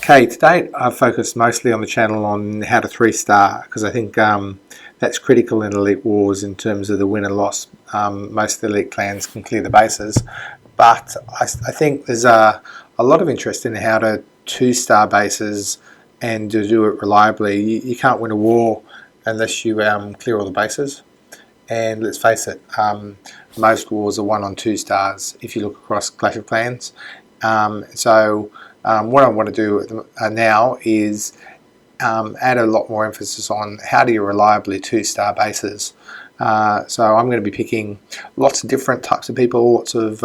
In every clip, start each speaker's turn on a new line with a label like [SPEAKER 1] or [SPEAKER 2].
[SPEAKER 1] Okay, to date I've focused mostly on the channel on how to 3-star because I think that's critical in Elite Wars in terms of the win and loss. Most of the Elite clans can clear the bases, but I think there's a lot of interest in how to 2-star bases and to do it reliably. You can't win a war unless you clear all the bases, and let's face it, most wars are won on 2 stars if you look across Clash of Clans. What I want to do now is add a lot more emphasis on how do you reliably 2-star bases. So I'm going to be picking lots of different types of people, lots of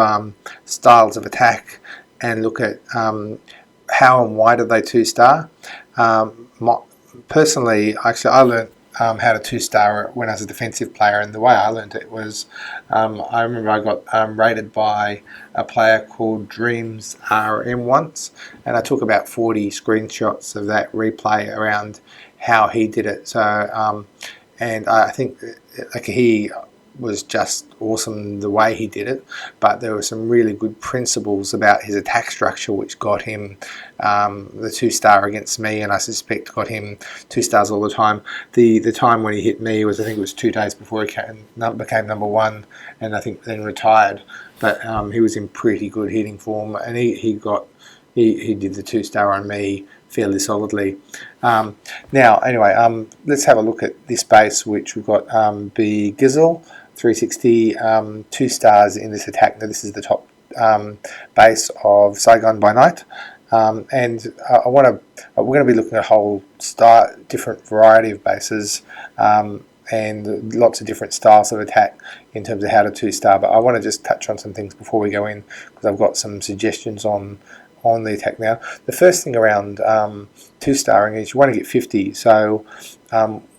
[SPEAKER 1] styles of attack, and look at how and why do they 2-star. Personally, actually, I learned how to 2-star when I was a defensive player, and the way I learned it was I remember I got raided by a player called Dreams RM once, and I took about 40 screenshots of that replay around how he did it. So and I think like he was just awesome the way he did it, but there were some really good principles about his attack structure which got him the 2-star against me, and I suspect got him 2 stars all the time. The time when he hit me was, I think it was 2 days before he became number 1, and I think then retired, but he was in pretty good hitting form, and he did the 2-star on me fairly solidly. Now anyway, let's have a look at this base which we've got. The Gizzle 360, 2 stars in this attack. Now this is the top base of Saigon by Night, and we're going to be looking at a whole different variety of bases and lots of different styles of attack in terms of how to 2-star, but I want to just touch on some things before we go in because I've got some suggestions on the attack. Now the first thing around 2-starring is you want to get 50. So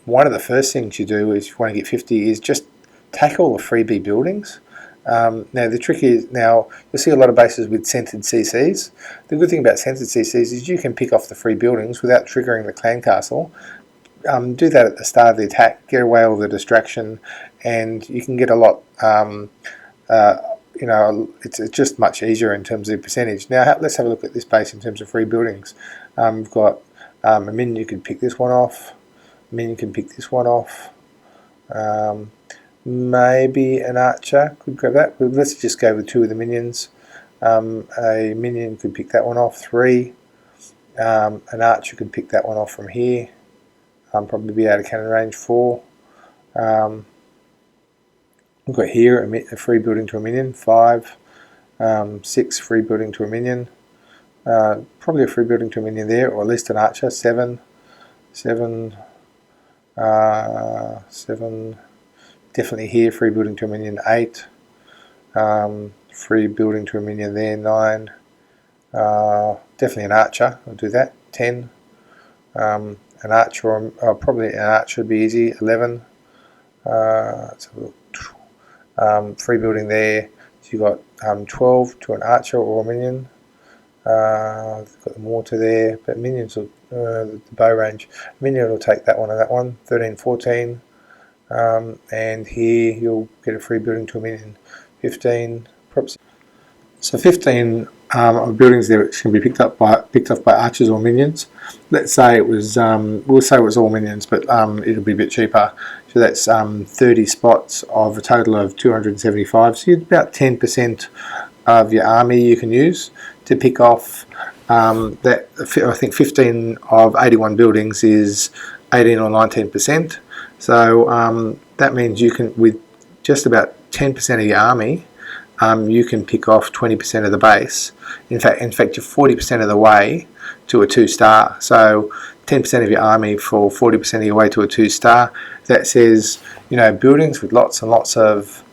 [SPEAKER 1] one of the first things you do is you want to get 50 is just take all the freebie buildings. Now the trick is, now you'll see a lot of bases with centered CCs. The good thing about centered CCs is you can pick off the free buildings without triggering the clan castle. Do that at the start of the attack, get away all the distraction, and you can get a lot you know, it's just much easier in terms of percentage. Now let's have a look at this base in terms of free buildings. We've got a minion, you can pick this one off, a minion can pick this one off, maybe an archer could grab that, but let's just go with 2 of the minions. A minion could pick that one off, 3. An archer could pick that one off from here, probably be out of cannon range, 4. We've got here a free building to a minion, 5, 6 free building to a minion, probably a free building to a minion there, or at least an archer, 7, 7, 7, definitely here, free building to a minion, 8, free building to a minion there, 9, definitely an archer, I'll do that, 10, an archer, or probably an archer would be easy, 11, let's have a look. Free building there, so you've got 12 to an archer or a minion. Got the mortar there, but minions will, the bow range, minion will take that one and that one, 13, 14, and here you'll get a free building to a minion, 15, props. So 15 of buildings there which can be picked off by archers or minions. Let's say it was, we'll say it was all minions, but it'll be a bit cheaper. So that's 30 spots of a total of 275. So you're about 10% of your army you can use to pick off that. I think 15 of 81 buildings is 18 or 19%. So that means you can, with just about 10% of your army, you can pick off 20% of the base. In fact, you're 40% of the way to a 2-star. So 10% of your army for 40% of your way to a 2-star. That says, you know, buildings with lots and lots of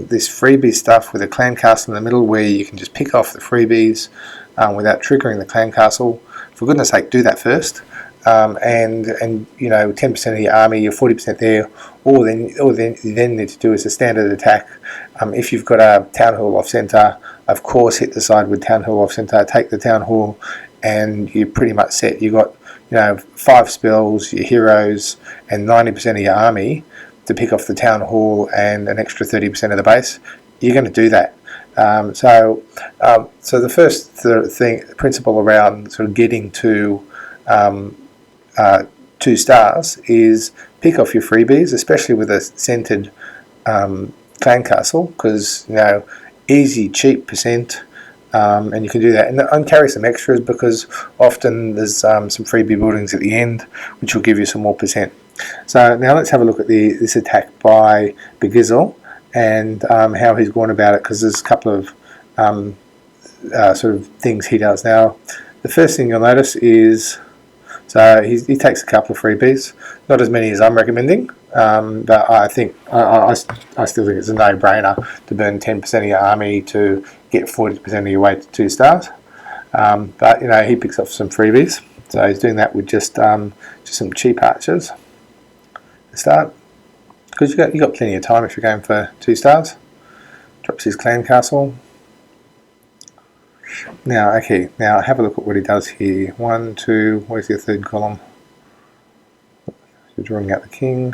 [SPEAKER 1] this freebie stuff with a clan castle in the middle where you can just pick off the freebies without triggering the clan castle. For goodness sake, do that first. And you know, 10% of your army, you're 40% there. All then you then need to do is a standard attack. If you've got a town hall off center, of course hit the side with town hall off center, take the town hall, and you're pretty much set. You've got, you know, 5 spells, your heroes, and 90% of your army to pick off the town hall and an extra 30% of the base. You're going to do that. So the first principle around sort of getting to 2 stars is pick off your freebies, especially with a centered clan castle, because easy, cheap percent, and you can do that and carry some extras, because often there's some freebie buildings at the end which will give you some more percent. So now let's have a look at this attack by Begizzle and how he's gone about it, because there's a couple of sort of things he does. Now, the first thing you'll notice is, so he takes a couple of freebies, not as many as I'm recommending, but I think I still think it's a no-brainer to burn 10% of your army to get 40% of your way to 2 stars. But he picks up some freebies, so he's doing that with just some cheap archers to start, because you got plenty of time if you're going for 2 stars. Drops his clan castle. Now have a look at what he does here. 1, 2, where's your 3rd column? So drawing out the king.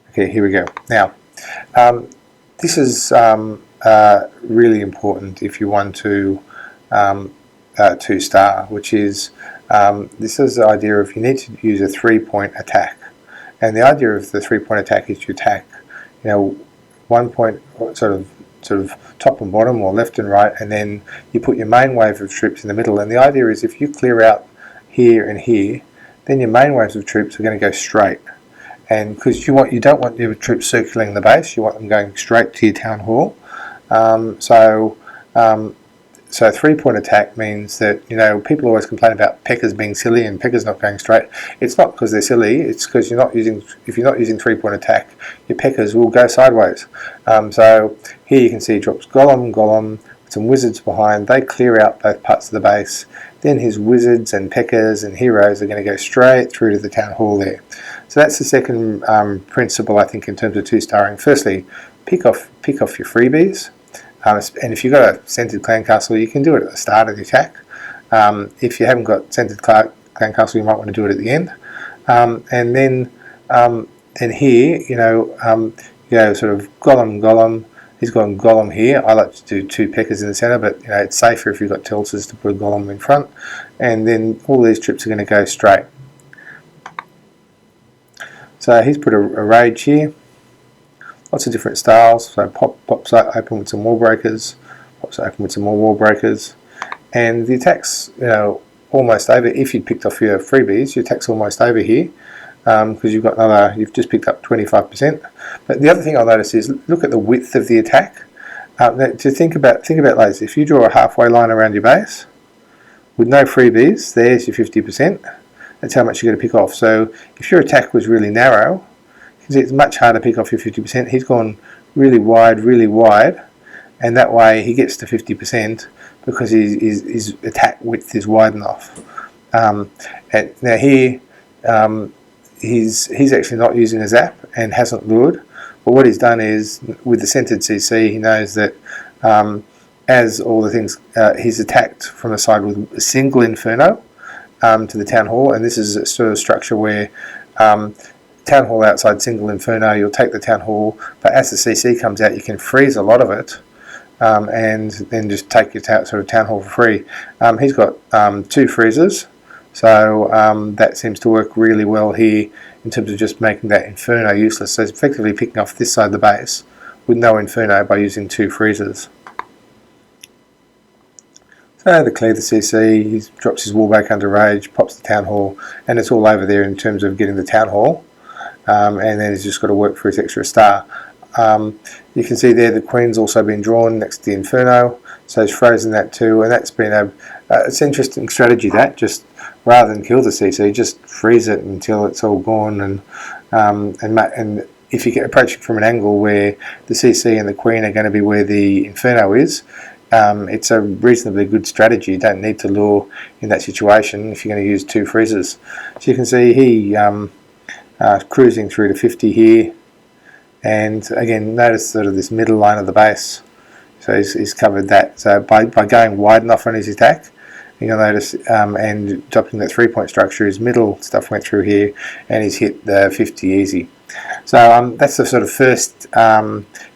[SPEAKER 1] Okay, here we go. Now, this is really important if you want to 2 star, which is, this is the idea of you need to use a 3-point attack. And the idea of the 3-point attack is you attack, 1 point sort of top and bottom, or left and right, and then you put your main wave of troops in the middle. And the idea is, if you clear out here and here, then your main waves of troops are going to go straight. And because you don't want your troops circling the base, you want them going straight to your town hall. So 3-point attack means that, people always complain about Peckers being silly and Peckers not going straight. It's not because they're silly, it's because if you're not using 3-point attack, your Peckers will go sideways. So here you can see he drops Golem, with some wizards behind. They clear out both parts of the base. Then his wizards and Peckers and heroes are going to go straight through to the town hall there. So that's the second principle, I think, in terms of 2-starring. Firstly, pick off your freebies. And if you've got a centered clan castle, you can do it at the start of the attack. If you haven't got centered clan castle, you might want to do it at the end. And then here, sort of Golem. He's got a Golem here. I like to do 2 Peckers in the center, but it's safer if you've got tilts to put a Golem in front. And then all these troops are going to go straight. So he's put a rage here. Lots of different styles. So pops open with some wall breakers, pops open with some more wall breakers, and the attack's almost over. If you'd picked off your freebies, your attack's almost over here, because you've just picked up 25%. But the other thing I'll notice is, look at the width of the attack. To think about those. If you draw a halfway line around your base with no freebies, there's your 50%. That's how much you're going to pick off. So if your attack was really narrow, it's much harder to pick off your 50%. He's gone really wide, and that way he gets to 50% because his attack width is wide enough. Now here, he's actually not using a zap and hasn't lured. But what he's done is, with the centered CC, he knows that as all the things, he's attacked from the side with a single Inferno to the town hall, and this is a sort of structure where town hall outside single Inferno, you'll take the town hall, but as the CC comes out, you can freeze a lot of it, and then just take your sort of town hall for free. He's got 2 freezers, so that seems to work really well here in terms of just making that Inferno useless. So it's effectively picking off this side of the base with no Inferno by using 2 freezers. So to clear the CC, he drops his wall back under rage, pops the town hall, and it's all over there in terms of getting the town hall. And then he's just got to work for his extra star. You can see there the Queen's also been drawn next to the Inferno, so he's frozen that too, and that's been it's an interesting strategy, that just rather than kill the CC, just freeze it until it's all gone, and if you get approaching from an angle where the CC and the Queen are going to be where the Inferno is, it's a reasonably good strategy. You don't need to lure in that situation if you're going to use 2 freezers. So you can see he cruising through to 50 here, and again notice sort of this middle line of the base, so he's covered that. So by going wide enough on his attack, you'll notice, and adopting that 3-point structure, his middle stuff went through here and he's hit the 50 easy. So that's the sort of first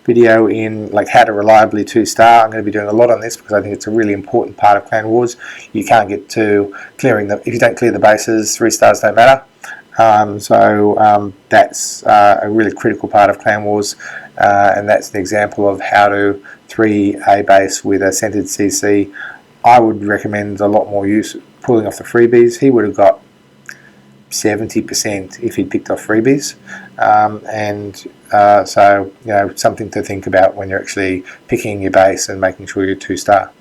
[SPEAKER 1] video in like how to reliably 2-star. I'm going to be doing a lot on this because I think it's a really important part of Clan Wars. You can't get to clearing if you don't clear the bases, 3 stars don't matter. That's a really critical part of Clan Wars, and that's an example of how to 3 a base with a centered CC. I would recommend a lot more use pulling off the freebies. He would have got 70% if he'd picked off freebies, so something to think about when you're actually picking your base and making sure you're 2-star.